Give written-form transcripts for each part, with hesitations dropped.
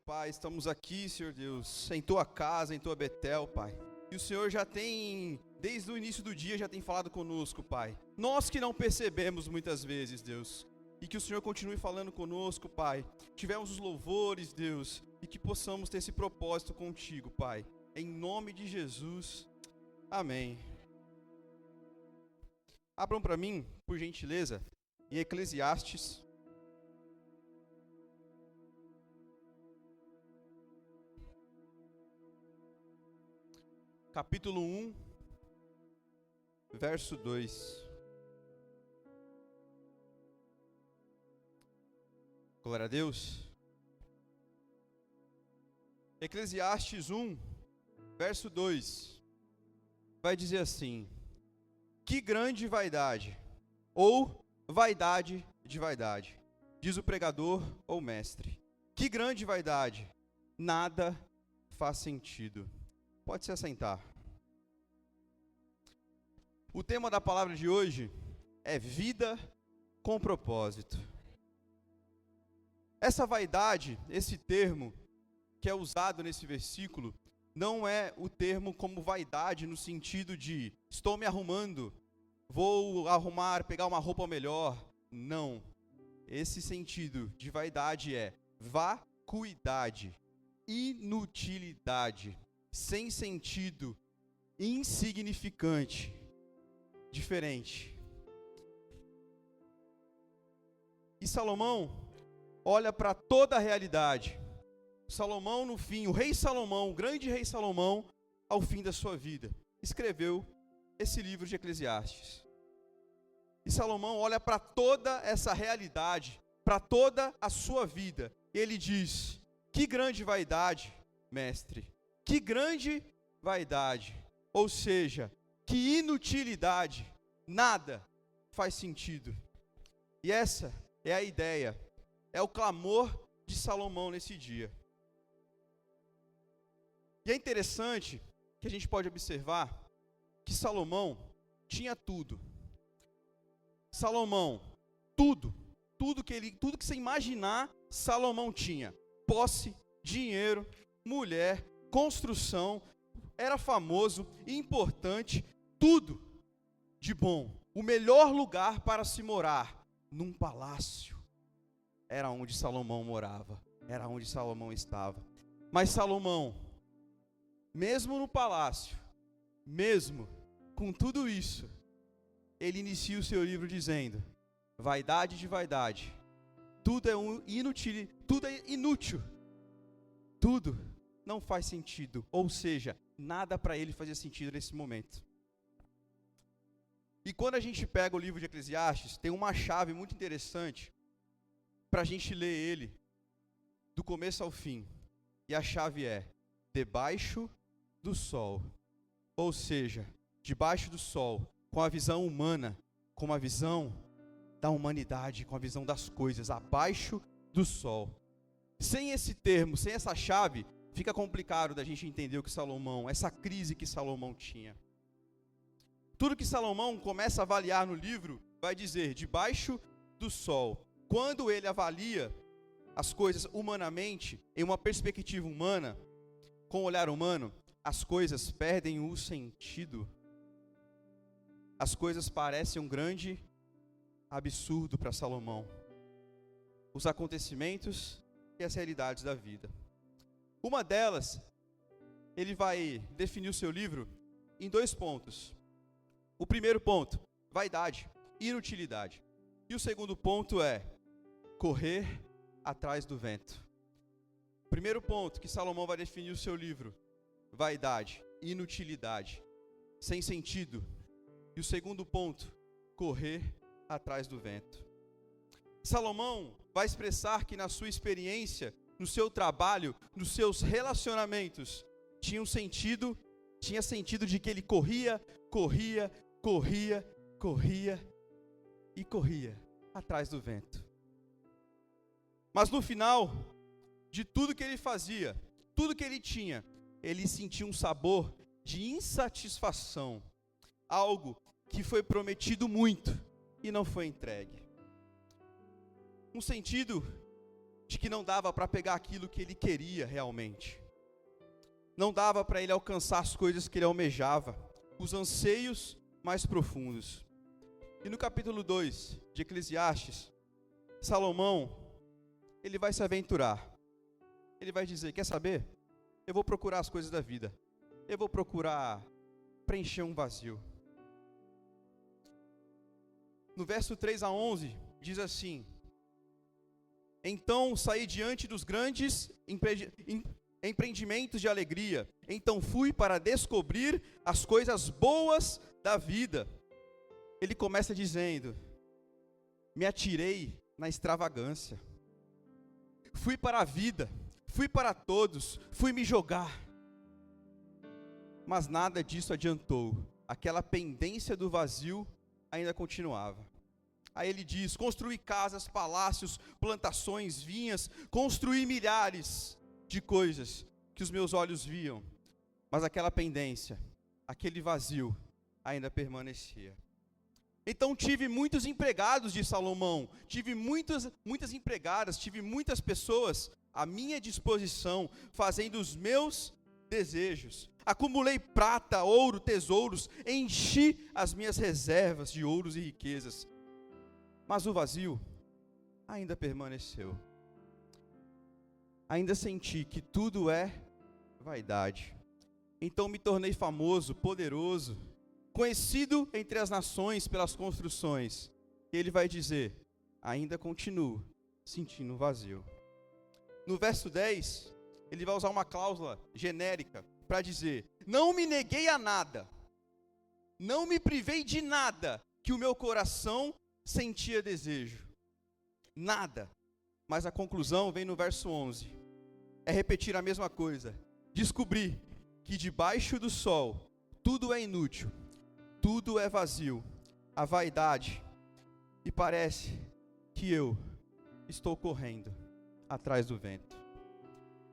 Pai, estamos aqui, Senhor Deus, em Tua casa, em Tua Betel, Pai. E o Senhor já tem, desde o início do dia, já tem falado conosco, Pai. Nós que não percebemos muitas vezes, Deus. E que o Senhor continue falando conosco, Pai. Tivemos os louvores, Deus, e que possamos ter esse propósito contigo, Pai. Em nome de Jesus, amém. Abram para mim, por gentileza, em Eclesiastes. Capítulo 1, verso 2. Glória a Deus. Eclesiastes 1, verso 2. Vai dizer assim: que grande vaidade, ou vaidade de vaidade, diz o pregador ou mestre. Que grande vaidade, nada faz sentido. Pode se assentar. O tema da palavra de hoje é vida com propósito. Essa vaidade, esse termo que é usado nesse versículo, não é o termo como vaidade no sentido de estou me arrumando, vou arrumar, pegar uma roupa melhor. Não. Esse sentido de vaidade é vacuidade, inutilidade, sem sentido, insignificante, diferente. E Salomão olha para toda a realidade. Salomão, no fim, o rei Salomão, o grande rei Salomão, ao fim da sua vida, escreveu esse livro de Eclesiastes. E Salomão olha para toda essa realidade, para toda a sua vida, e ele diz: que grande vaidade, mestre, que grande vaidade, ou seja, que inutilidade, nada faz sentido. E essa é a ideia, é o clamor de Salomão nesse dia. E é interessante que a gente pode observar que Salomão tinha tudo. Salomão, tudo que você imaginar, Salomão tinha. Posse, dinheiro, mulher, construção, era famoso, importante, tudo de bom. O melhor lugar para se morar, num palácio, era onde Salomão morava, era onde Salomão estava. Mas Salomão, mesmo no palácio, mesmo com tudo isso, ele inicia o seu livro dizendo: vaidade de vaidade, tudo é inútil, tudo não faz sentido, ou seja, nada para ele fazia sentido nesse momento. E quando a gente pega o livro de Eclesiastes, tem uma chave muito interessante para a gente ler ele do começo ao fim. E a chave é: debaixo do sol. Ou seja, debaixo do sol, com a visão humana, com a visão da humanidade, com a visão das coisas, abaixo do sol. Sem esse termo, sem essa chave, fica complicado da gente entender o que Salomão, essa crise que Salomão tinha. Tudo que Salomão começa a avaliar no livro, vai dizer, debaixo do sol. Quando ele avalia as coisas humanamente, em uma perspectiva humana, com o olhar humano, as coisas perdem o sentido. As coisas parecem um grande absurdo para Salomão. Os acontecimentos e as realidades da vida. Uma delas, ele vai definir o seu livro em 2 pontos. O primeiro ponto, vaidade, inutilidade. E o segundo ponto é correr atrás do vento. O primeiro ponto que Salomão vai definir o seu livro, vaidade, inutilidade, sem sentido. E o segundo ponto, correr atrás do vento. Salomão vai expressar que na sua experiência, no seu trabalho, nos seus relacionamentos, tinha sentido de que ele corria atrás do vento. Mas no final de tudo que ele fazia, tudo que ele tinha, ele sentia um sabor de insatisfação, algo que foi prometido muito e não foi entregue. Um sentido de que não dava para pegar aquilo que ele queria realmente. Não dava para ele alcançar as coisas que ele almejava, os anseios mais profundos. E no capítulo 2 de Eclesiastes, Salomão, ele vai se aventurar. Ele vai dizer, quer saber? Eu vou procurar as coisas da vida. Eu vou procurar preencher um vazio. No verso 3 a 11, diz assim: então saí diante dos grandes empreendimentos de alegria. Então fui para descobrir as coisas boas da vida. Ele começa dizendo: me atirei na extravagância. Fui para a vida, fui para todos, fui me jogar. Mas nada disso adiantou. Aquela pendência do vazio ainda continuava. Aí ele diz: construí casas, palácios, plantações, vinhas, construí milhares de coisas que os meus olhos viam, mas aquela pendência, aquele vazio ainda permanecia. Então tive muitos empregados de Salomão, tive muitas empregadas, tive muitas pessoas à minha disposição, fazendo os meus desejos. Acumulei prata, ouro, tesouros, enchi as minhas reservas de ouros e riquezas. Mas o vazio ainda permaneceu. Ainda senti que tudo é vaidade. Então me tornei famoso, poderoso, conhecido entre as nações pelas construções. E ele vai dizer: ainda continuo sentindo vazio. No verso 10, ele vai usar uma cláusula genérica para dizer: não me neguei a nada, não me privei de nada que o meu coração sentia desejo. Nada. Mas a conclusão vem no verso 11. É repetir a mesma coisa. Descobri que debaixo do sol tudo é inútil, tudo é vazio, a vaidade, e parece que eu estou correndo atrás do vento.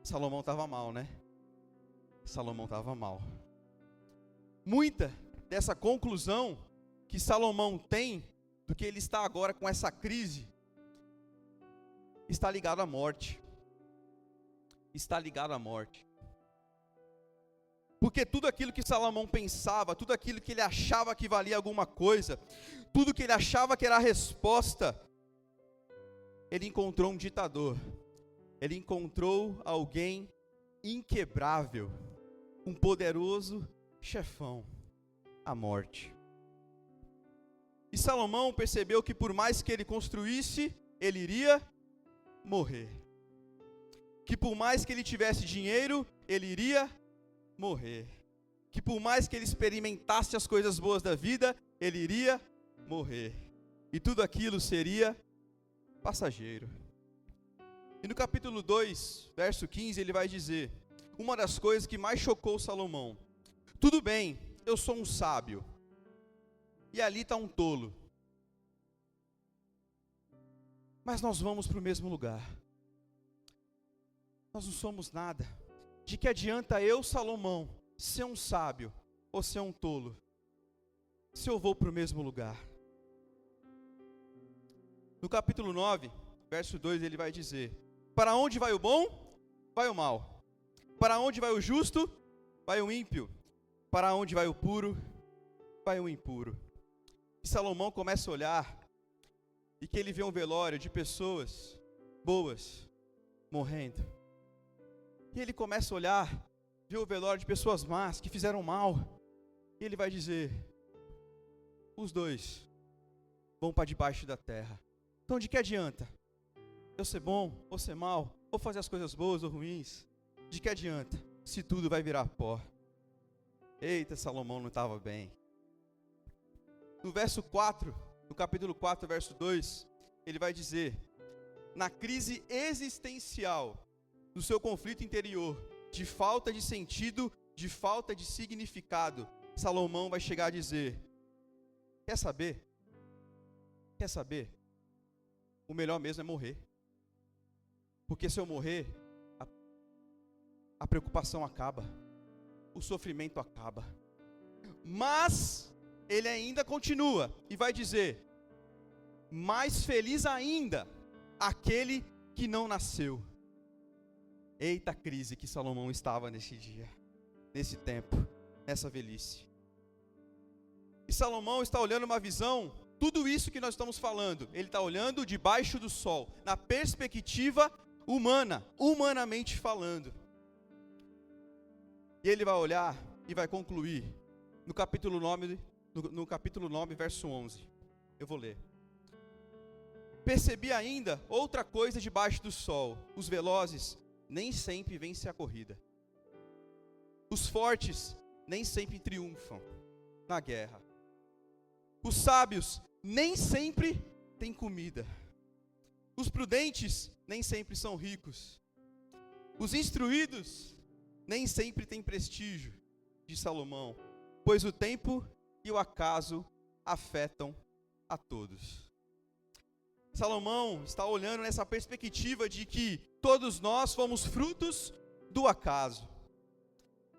Salomão estava mal, né? Salomão estava mal. Muita dessa conclusão que Salomão tem do que ele está agora com essa crise está ligado à morte. Está ligado à morte. Porque tudo aquilo que Salomão pensava, tudo aquilo que ele achava que valia alguma coisa, tudo que ele achava que era a resposta, ele encontrou um ditador. Ele encontrou alguém inquebrável, um poderoso chefão, a morte. E Salomão percebeu que por mais que ele construísse, ele iria morrer. Que por mais que ele tivesse dinheiro, ele iria morrer. Que por mais que ele experimentasse as coisas boas da vida, ele iria morrer. E tudo aquilo seria passageiro. E no capítulo 2, verso 15, ele vai dizer uma das coisas que mais chocou Salomão: tudo bem, eu sou um sábio, e ali está um tolo, mas nós vamos para o mesmo lugar. Nós não somos nada. De que adianta eu, Salomão, ser um sábio ou ser um tolo, se eu vou para o mesmo lugar? No capítulo 9, verso 2, ele vai dizer: para onde vai o bom, vai o mal. Para onde vai o justo, vai o ímpio. Para onde vai o puro, vai o impuro. E Salomão começa a olhar, e que ele vê um velório de pessoas boas morrendo. E ele começa a olhar, vê o velório de pessoas más, que fizeram mal. E ele vai dizer: os dois vão para debaixo da terra. Então de que adianta eu ser bom ou ser mal, ou fazer as coisas boas ou ruins? De que adianta se tudo vai virar pó? Eita, Salomão não estava bem. No verso 4, no capítulo 4, verso 2, ele vai dizer: na crise existencial do seu conflito interior, de falta de sentido, de falta de significado, Salomão vai chegar a dizer: quer saber? Quer saber? O melhor mesmo é morrer. Porque se eu morrer, a preocupação acaba, o sofrimento acaba. Mas ele ainda continua e vai dizer: mais feliz ainda aquele que não nasceu. Eita crise que Salomão estava nesse dia, nesse tempo, nessa velhice. E Salomão está olhando uma visão, tudo isso que nós estamos falando, ele está olhando debaixo do sol, na perspectiva humana, humanamente falando. E ele vai olhar e vai concluir no capítulo 9, verso 11. Eu vou ler. Percebi ainda outra coisa debaixo do sol: os velozes nem sempre vencem a corrida. Os fortes nem sempre triunfam na guerra. Os sábios nem sempre têm comida. Os prudentes nem sempre são ricos. Os instruídos nem sempre têm prestígio, diz Salomão, pois o tempo e o acaso afetam a todos. Salomão está olhando nessa perspectiva de que todos nós fomos frutos do acaso.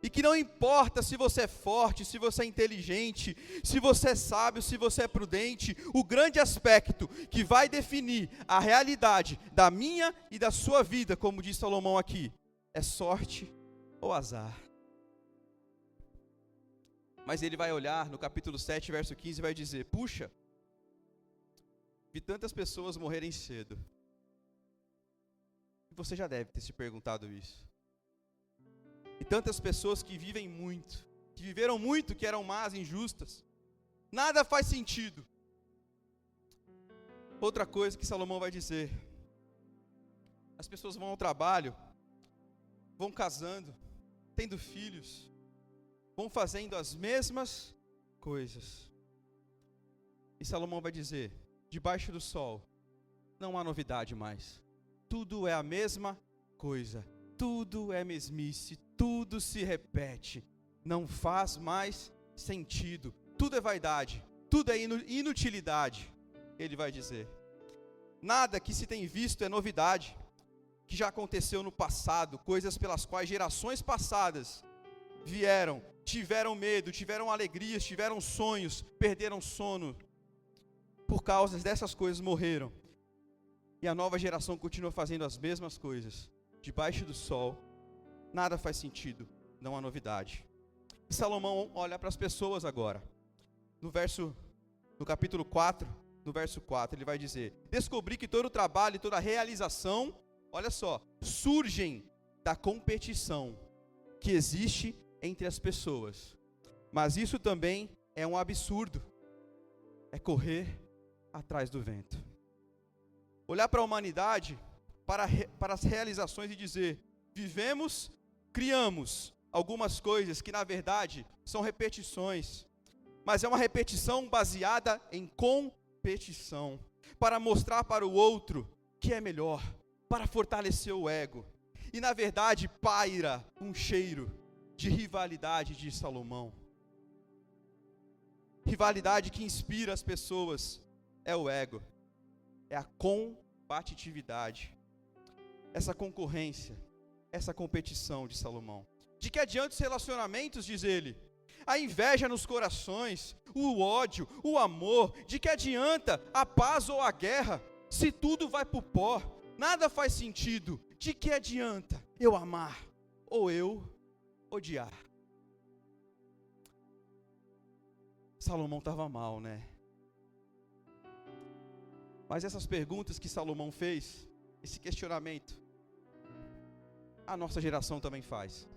E que não importa se você é forte, se você é inteligente, se você é sábio, se você é prudente, o grande aspecto que vai definir a realidade da minha e da sua vida, como diz Salomão aqui, é sorte ou azar. Mas ele vai olhar no capítulo 7, verso 15 e vai dizer: puxa, vi tantas pessoas morrerem cedo. E você já deve ter se perguntado isso. E tantas pessoas que vivem muito, que viveram muito, que eram más, injustas. Nada faz sentido. Outra coisa que Salomão vai dizer: as pessoas vão ao trabalho, vão casando, tendo filhos, vão fazendo as mesmas coisas. E Salomão vai dizer: debaixo do sol não há novidade mais. Tudo é a mesma coisa. Tudo é mesmice, tudo se repete, não faz mais sentido, tudo é vaidade, tudo é inutilidade, ele vai dizer. Nada que se tem visto é novidade, que já aconteceu no passado, coisas pelas quais gerações passadas vieram, tiveram medo, tiveram alegrias, tiveram sonhos, perderam sono, por causa dessas coisas morreram, e a nova geração continua fazendo as mesmas coisas. Debaixo do sol, nada faz sentido, não há novidade. E Salomão olha para as pessoas agora. No capítulo 4, no verso 4, ele vai dizer: descobri que todo o trabalho e toda a realização, olha só, surgem da competição que existe entre as pessoas. Mas isso também é um absurdo, é correr atrás do vento. Olhar para a humanidade, para as realizações e dizer: vivemos, criamos algumas coisas que na verdade são repetições, mas é uma repetição baseada em competição, para mostrar para o outro que é melhor, para fortalecer o ego, e na verdade paira um cheiro de rivalidade de Salomão. Rivalidade que inspira as pessoas é o ego, é a combatividade, essa concorrência, essa competição de Salomão. De que adianta os relacionamentos, diz ele, a inveja nos corações, o ódio, o amor, de que adianta a paz ou a guerra, se tudo vai para o pó, nada faz sentido, de que adianta eu amar ou eu odiar? Salomão estava mal, né? Mas essas perguntas que Salomão fez, esse questionamento, a nossa geração também faz.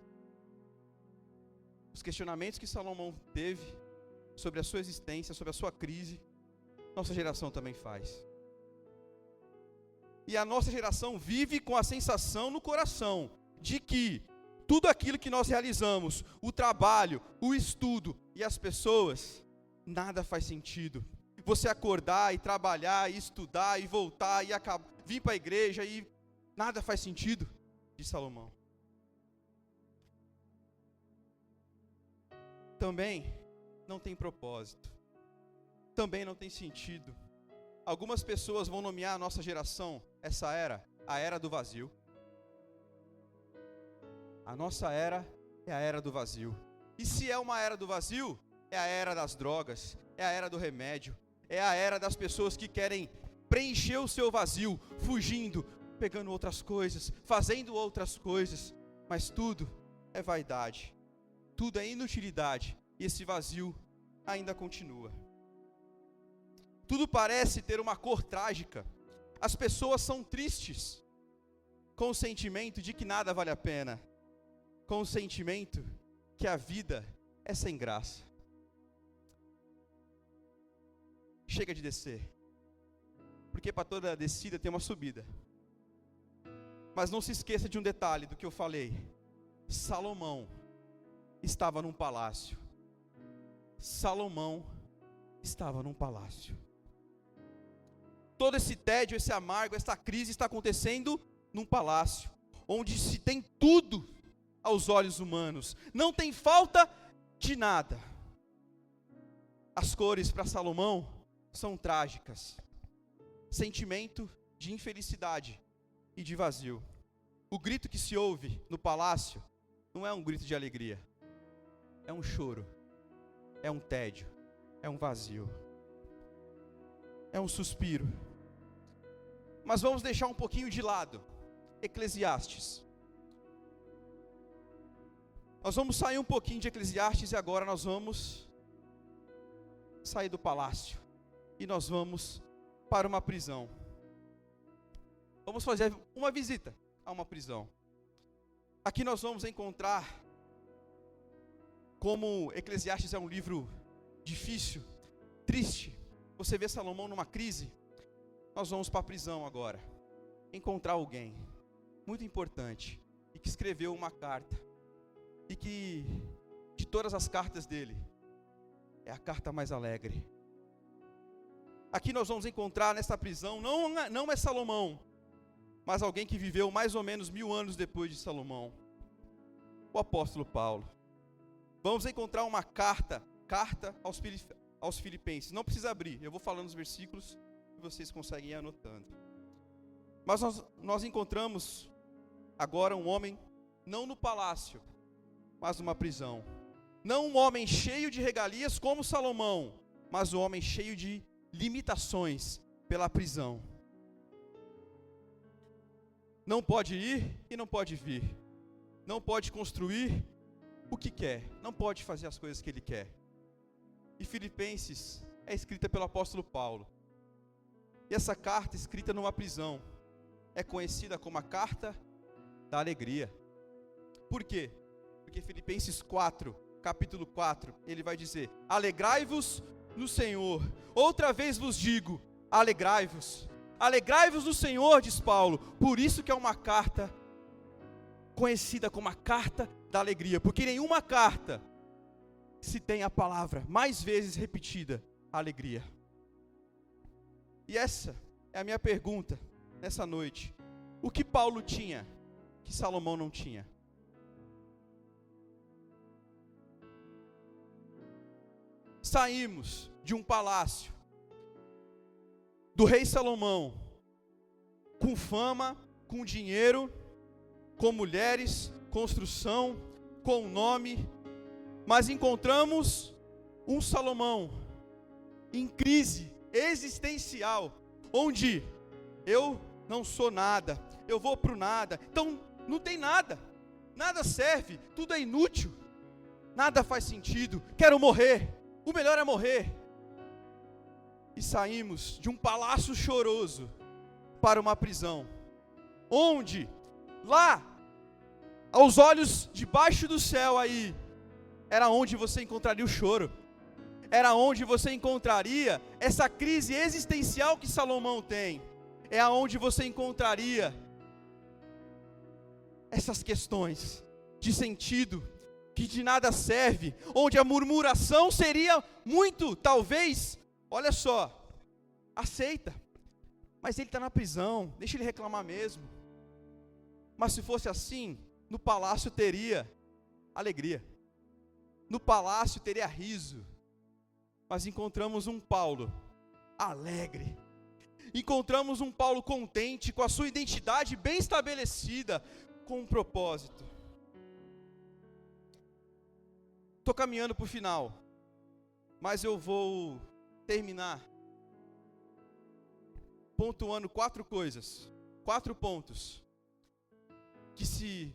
Os questionamentos que Salomão teve sobre a sua existência, sobre a sua crise, nossa geração também faz. E a nossa geração vive com a sensação no coração de que tudo aquilo que nós realizamos, o trabalho, o estudo e as pessoas, nada faz sentido. Você acordar e trabalhar, e estudar e voltar e vir para a igreja e nada faz sentido, diz Salomão. Também não tem propósito, também não tem sentido. Algumas pessoas vão nomear a nossa geração, essa era, a era do vazio. A nossa era é a era do vazio. E se é uma era do vazio, é a era das drogas, é a era do remédio, é a era das pessoas que querem preencher o seu vazio, fugindo pegando outras coisas, fazendo outras coisas, mas tudo é vaidade, tudo é inutilidade, e esse vazio ainda continua. Tudo parece ter uma cor trágica, as pessoas são tristes, com o sentimento de que nada vale a pena, com o sentimento que a vida é sem graça. Chega de descer, porque para toda descida tem uma subida. Mas não se esqueça de um detalhe do que eu falei. Salomão estava num palácio. Salomão estava num palácio. Todo esse tédio, esse amargo, essa crise está acontecendo num palácio, onde se tem tudo aos olhos humanos, não tem falta de nada. As cores para Salomão são trágicas, sentimento de infelicidade e de vazio. O grito que se ouve no palácio não é um grito de alegria, é um choro, é um tédio, é um vazio, é um suspiro. Mas vamos deixar um pouquinho de lado Eclesiastes. Nós vamos sair um pouquinho de Eclesiastes e agora nós vamos sair do palácio e nós vamos para uma prisão. Vamos fazer uma visita a uma prisão. Aqui nós vamos encontrar, como Eclesiastes é um livro difícil, triste, você vê Salomão numa crise. Nós vamos para a prisão agora, encontrar alguém muito importante, e que escreveu uma carta, e que, de todas as cartas dele, é a carta mais alegre. Aqui nós vamos encontrar nessa prisão, não é Salomão, mas alguém que viveu mais ou menos 1000 anos depois de Salomão, o apóstolo Paulo. Vamos encontrar uma carta aos Filipenses. Não precisa abrir, eu vou falando os versículos e vocês conseguem ir anotando. Mas nós encontramos agora um homem, não no palácio, mas numa prisão. Não um homem cheio de regalias como Salomão, mas um homem cheio de limitações pela prisão. Não pode ir e não pode vir. Não pode construir o que quer. Não pode fazer as coisas que ele quer. E Filipenses é escrita pelo apóstolo Paulo. E essa carta escrita numa prisão é conhecida como a carta da alegria. Por quê? Porque Filipenses 4, capítulo 4, ele vai dizer: alegrai-vos no Senhor. Outra vez vos digo, alegrai-vos. Alegrai-vos no Senhor, diz Paulo. Por isso que é uma carta conhecida como a carta da alegria. Porque nenhuma carta se tem a palavra mais vezes repetida, alegria. E essa é a minha pergunta nessa noite. O que Paulo tinha que Salomão não tinha? Saímos de um palácio do rei Salomão, com fama, com dinheiro, com mulheres, construção, com nome, mas encontramos um Salomão em crise existencial, onde eu não sou nada, eu vou para o nada, então não tem nada, nada serve, tudo é inútil, nada faz sentido, quero morrer, o melhor é morrer. E saímos de um palácio choroso para uma prisão, onde lá, aos olhos debaixo do céu aí, era onde você encontraria o choro, era onde você encontraria essa crise existencial que Salomão tem, é aonde você encontraria essas questões de sentido, que de nada serve, onde a murmuração seria muito, talvez, olha só, aceita, mas ele está na prisão, deixa ele reclamar mesmo. Mas se fosse assim, no palácio teria alegria, no palácio teria riso. Mas encontramos um Paulo alegre, encontramos um Paulo contente, com a sua identidade bem estabelecida, com um propósito. Estou caminhando para o final, mas eu vou terminar pontuando 4 coisas 4 pontos que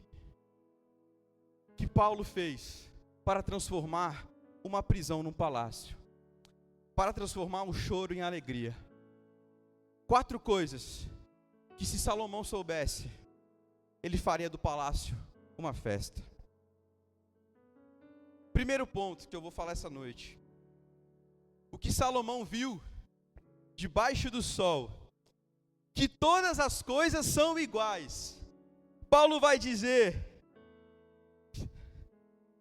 Paulo fez para transformar uma prisão num palácio, para transformar um choro em alegria. 4 coisas que, se Salomão soubesse, ele faria do palácio uma festa. Primeiro ponto que eu vou falar essa noite: o que Salomão viu debaixo do sol, que todas as coisas são iguais. Paulo vai dizer: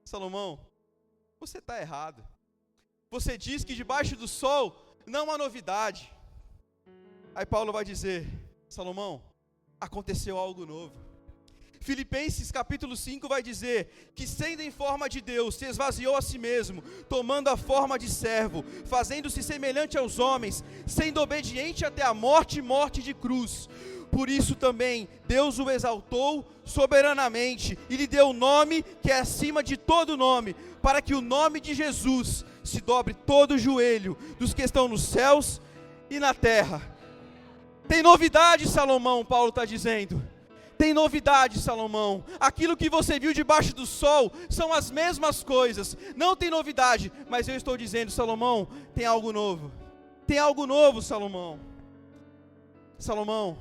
Salomão, você está errado. Você diz que debaixo do sol não há novidade. Aí Paulo vai dizer: Salomão, aconteceu algo novo. Filipenses capítulo 5 vai dizer que, sendo em forma de Deus, se esvaziou a si mesmo, tomando a forma de servo, fazendo-se semelhante aos homens, sendo obediente até a morte e morte de cruz. Por isso também Deus o exaltou soberanamente e lhe deu o nome que é acima de todo nome, para que o nome de Jesus se dobre todo o joelho dos que estão nos céus e na terra. Tem novidade, Salomão, Paulo está dizendo. Tem novidade, Salomão. Aquilo que você viu debaixo do sol são as mesmas coisas. Não tem novidade, mas eu estou dizendo, Salomão, tem algo novo. Tem algo novo, Salomão. Salomão,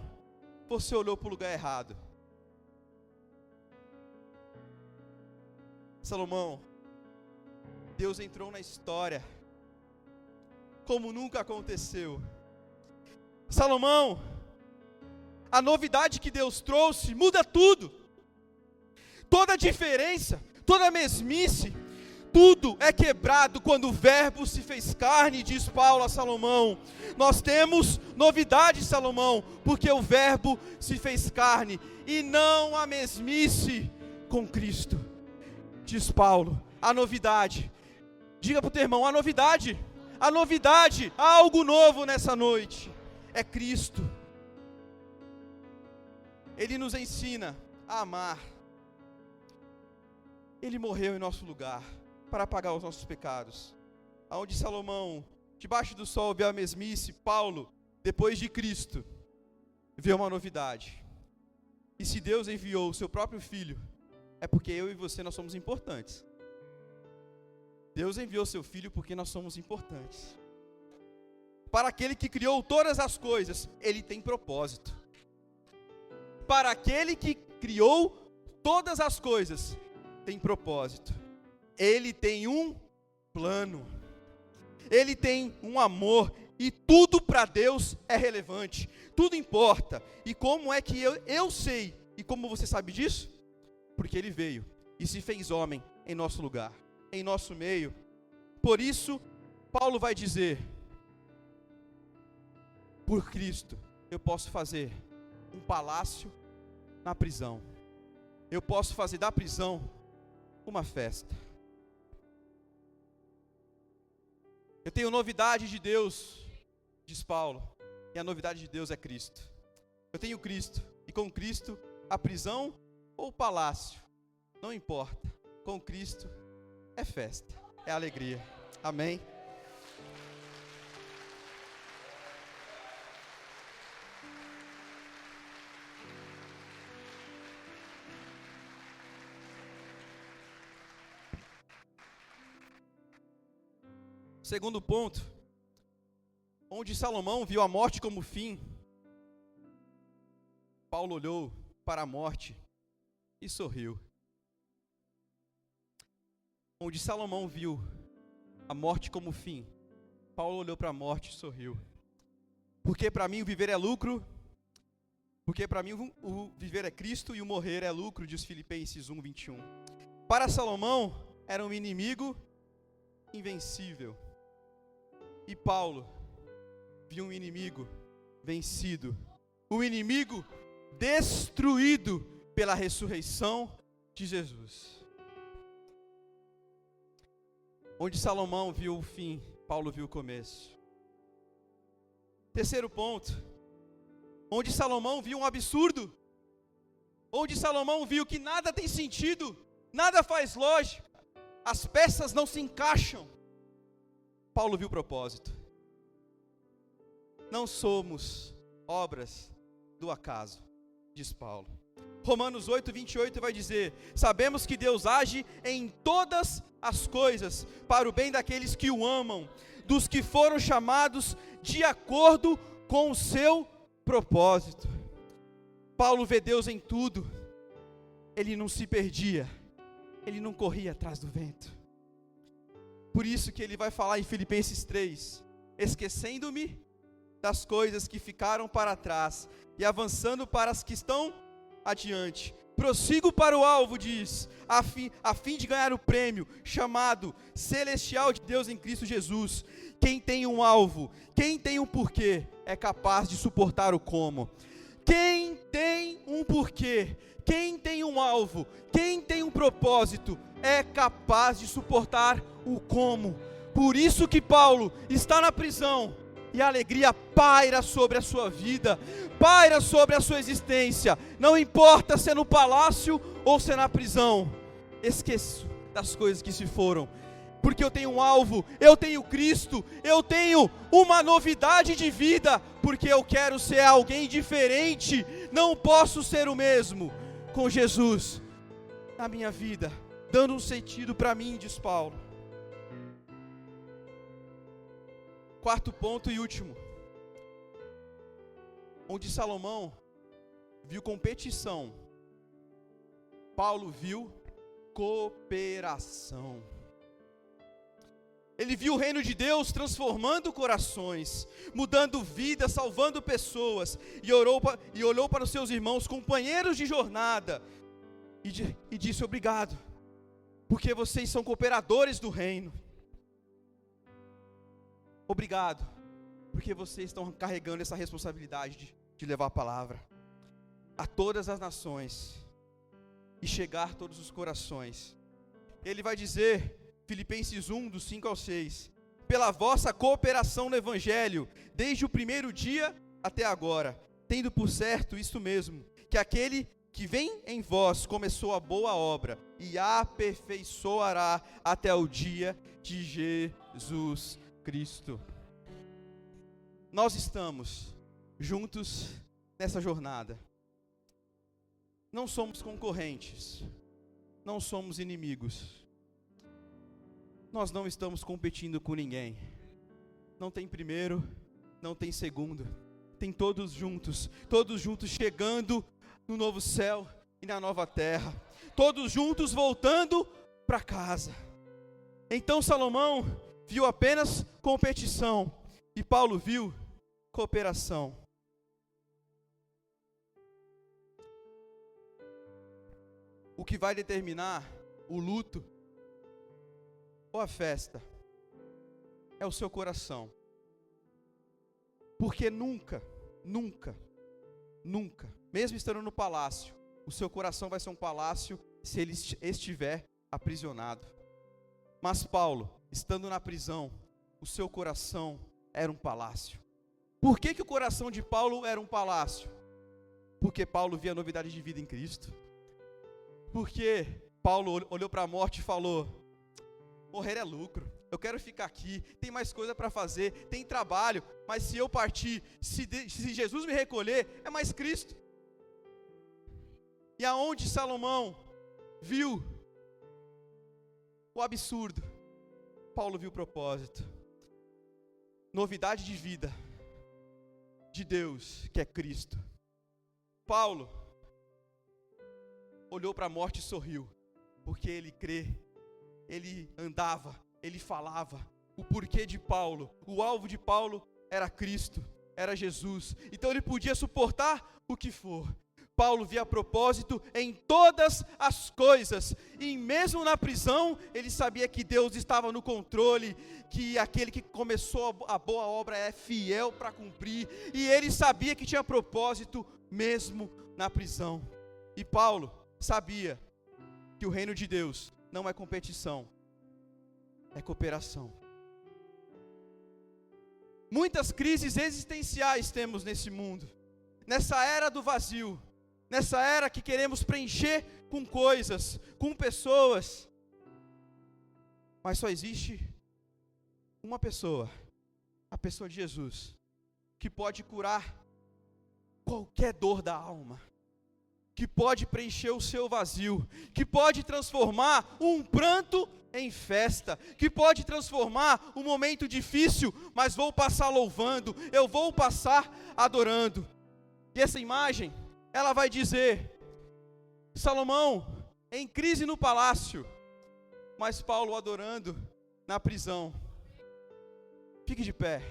você olhou para o lugar errado. Salomão, Deus entrou na história como nunca aconteceu. Salomão, a novidade que Deus trouxe muda tudo. Toda a diferença, toda a mesmice, tudo é quebrado quando o verbo se fez carne, diz Paulo a Salomão. Nós temos novidade, Salomão, porque o verbo se fez carne, e não a mesmice com Cristo, diz Paulo. A novidade, diga para o teu irmão, a novidade, há algo novo nessa noite, é Cristo. Ele nos ensina a amar. Ele morreu em nosso lugar para pagar os nossos pecados. Aonde Salomão, debaixo do sol, vê a mesmice, Paulo, depois de Cristo, vê uma novidade. E se Deus enviou o seu próprio Filho, é porque eu e você, nós somos importantes. Deus enviou seu Filho porque nós somos importantes. Para aquele que criou todas as coisas, Ele tem propósito. Para aquele que criou todas as coisas, tem propósito. Ele tem um plano. Ele tem um amor. E tudo para Deus é relevante. Tudo importa. E como é que eu sei? E como você sabe disso? Porque Ele veio e se fez homem em nosso lugar, em nosso meio. Por isso, Paulo vai dizer: por Cristo, eu posso fazer um palácio na prisão. Eu posso fazer da prisão uma festa. Eu tenho novidade de Deus, diz Paulo, e a novidade de Deus é Cristo. Eu tenho Cristo, e com Cristo, a prisão ou o palácio, não importa. Com Cristo é festa, é alegria. Amém? Segundo ponto, onde Salomão viu a morte como fim, Paulo olhou para a morte e sorriu. Onde Salomão viu a morte como fim, Paulo olhou para a morte e sorriu. Porque para mim o viver é lucro, porque para mim o viver é Cristo e o morrer é lucro, diz Filipenses 1:21. Para Salomão era um inimigo invencível. E Paulo viu um inimigo vencido, um inimigo destruído pela ressurreição de Jesus. Onde Salomão viu o fim, Paulo viu o começo. Terceiro ponto, onde Salomão viu um absurdo, onde Salomão viu que nada tem sentido, nada faz lógica, as peças não se encaixam, Paulo viu o propósito. Não somos obras do acaso, diz Paulo. Romanos 8, 28 vai dizer: sabemos que Deus age em todas as coisas para o bem daqueles que o amam, dos que foram chamados de acordo com o seu propósito. Paulo vê Deus em tudo. Ele não se perdia, ele não corria atrás do vento. Por isso que ele vai falar em Filipenses 3, esquecendo-me das coisas que ficaram para trás e avançando para as que estão adiante, prossigo para o alvo, diz, a fim de ganhar o prêmio chamado celestial de Deus em Cristo Jesus. Quem tem um alvo, quem tem um porquê, é capaz de suportar o como. Quem tem um porquê, quem tem um alvo, quem tem um propósito, é capaz de suportar o como. Por isso que Paulo está na prisão, e a alegria paira sobre a sua vida, paira sobre a sua existência. Não importa se é no palácio ou se é na prisão. Esqueço das coisas que se foram, porque eu tenho um alvo, eu tenho Cristo, eu tenho uma novidade de vida, porque eu quero ser alguém diferente. Não posso ser o mesmo. Com Jesus na minha vida, dando um sentido para mim, diz Paulo. Quarto ponto e último, onde Salomão viu competição, Paulo viu cooperação. Ele viu o reino de Deus transformando corações, mudando vidas, salvando pessoas, e olhou para os seus irmãos, companheiros de jornada, e disse: obrigado, porque vocês são cooperadores do reino. Obrigado, porque vocês estão carregando essa responsabilidade de levar a palavra a todas as nações e chegar a todos os corações. Ele vai dizer, Filipenses 1, dos 5 ao 6, pela vossa cooperação no Evangelho, desde o primeiro dia até agora, tendo por certo isto mesmo, que aquele que vem em vós começou a boa obra, e a aperfeiçoará até o dia de Jesus Cristo. Nós estamos juntos nessa jornada. Não somos concorrentes, não somos inimigos. Nós não estamos competindo com ninguém. Não tem primeiro, não tem segundo. Tem todos juntos chegando no novo céu e na nova terra. Todos juntos voltando para casa. Então Salomão viu apenas competição e Paulo viu cooperação. O que vai determinar o luto ou a festa é o seu coração. Porque nunca, mesmo estando no palácio, o seu coração vai ser um palácio se ele estiver aprisionado. Mas Paulo, estando na prisão, o seu coração era um palácio. Por que o coração de Paulo era um palácio? Porque Paulo via a novidade de vida em Cristo. Porque Paulo olhou para a morte e falou: morrer é lucro, eu quero ficar aqui, tem mais coisa para fazer, tem trabalho, mas se eu partir, se Jesus me recolher, é mais Cristo. E aonde Salomão viu o absurdo, Paulo viu o propósito. Novidade de vida de Deus, que é Cristo. Paulo olhou para a morte e sorriu, porque ele crê, ele andava, ele falava. O porquê de Paulo, o alvo de Paulo era Cristo, era Jesus. Então ele podia suportar o que for. Paulo via propósito em todas as coisas, e mesmo na prisão, ele sabia que Deus estava no controle, que aquele que começou a boa obra é fiel para cumprir, e ele sabia que tinha propósito mesmo na prisão. E Paulo sabia que o reino de Deus não é competição, é cooperação. Muitas crises existenciais temos nesse mundo, nessa era do vazio, nessa era que queremos preencher com coisas, com pessoas, mas só existe uma pessoa, a pessoa de Jesus, que pode curar qualquer dor da alma, que pode preencher o seu vazio, que pode transformar um pranto em festa, que pode transformar um momento difícil, mas vou passar louvando, eu vou passar adorando. E essa imagem, ela vai dizer, Salomão em crise no palácio, mas Paulo adorando na prisão. Fique de pé.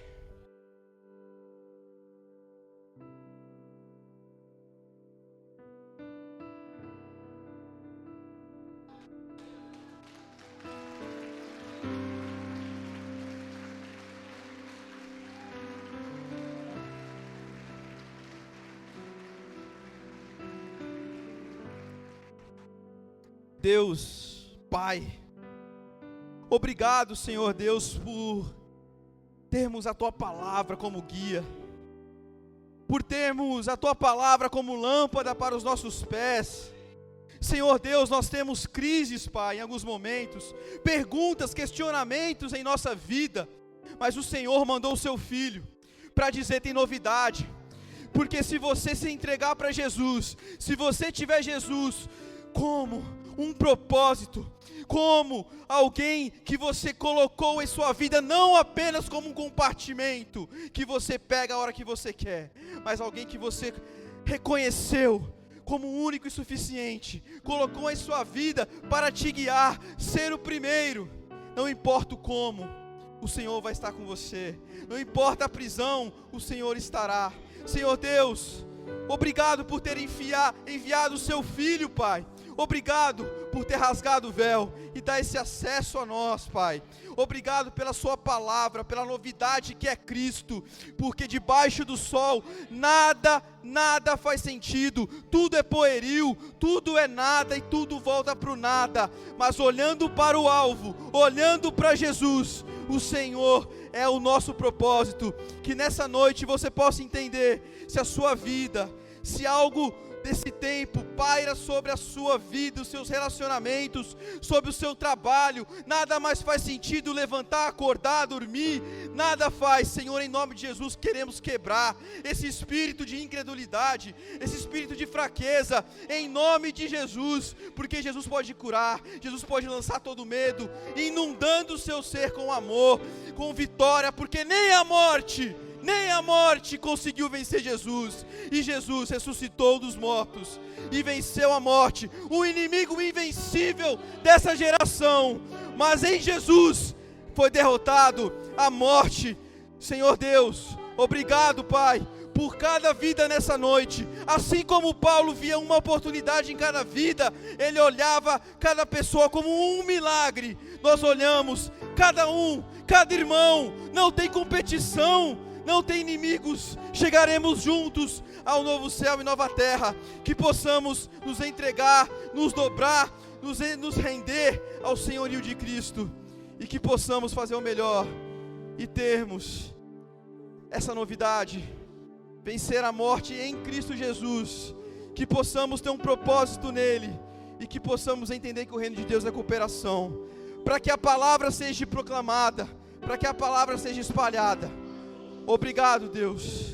Deus, Pai, obrigado, Senhor Deus, por termos a Tua palavra como guia, por termos a Tua palavra como lâmpada para os nossos pés. Senhor Deus, nós temos crises, Pai, em alguns momentos, perguntas, questionamentos em nossa vida, mas o Senhor mandou o Seu Filho para dizer: tem novidade, porque se você se entregar para Jesus, se você tiver Jesus como um propósito, como alguém que você colocou em sua vida, não apenas como um compartimento que você pega a hora que você quer, mas alguém que você reconheceu como único e suficiente, colocou em sua vida para te guiar, ser o primeiro. Não importa o como, o Senhor vai estar com você. Não importa a prisão, o Senhor estará. Senhor Deus, obrigado por ter enviado o seu Filho, Pai. Obrigado por ter rasgado o véu e dar esse acesso a nós, Pai. Obrigado pela sua palavra, pela novidade que é Cristo, porque debaixo do sol nada faz sentido, tudo é pueril, tudo é nada e tudo volta para o nada, mas olhando para o alvo, olhando para Jesus, o Senhor é o nosso propósito. Que nessa noite você possa entender se a sua vida, se algo desse tempo paira sobre a sua vida, os seus relacionamentos, sobre o seu trabalho, nada mais faz sentido levantar, acordar, dormir, nada faz. Senhor, em nome de Jesus, queremos quebrar esse espírito de incredulidade, esse espírito de fraqueza, em nome de Jesus, porque Jesus pode curar, Jesus pode lançar todo medo, inundando o seu ser com amor, com vitória, porque nem a morte conseguiu vencer Jesus, e Jesus ressuscitou dos mortos, e venceu a morte, o inimigo invencível dessa geração, mas em Jesus foi derrotado a morte. Senhor Deus, obrigado, Pai, por cada vida nessa noite, assim como Paulo via uma oportunidade em cada vida, ele olhava cada pessoa como um milagre, nós olhamos cada irmão, não tem competição, não tem inimigos, chegaremos juntos ao novo céu e nova terra, que possamos nos entregar, nos dobrar, nos render ao senhorio de Cristo, e que possamos fazer o melhor, e termos essa novidade, vencer a morte em Cristo Jesus, que possamos ter um propósito nele, e que possamos entender que o reino de Deus é cooperação, para que a palavra seja proclamada, para que a palavra seja espalhada. Obrigado, Deus.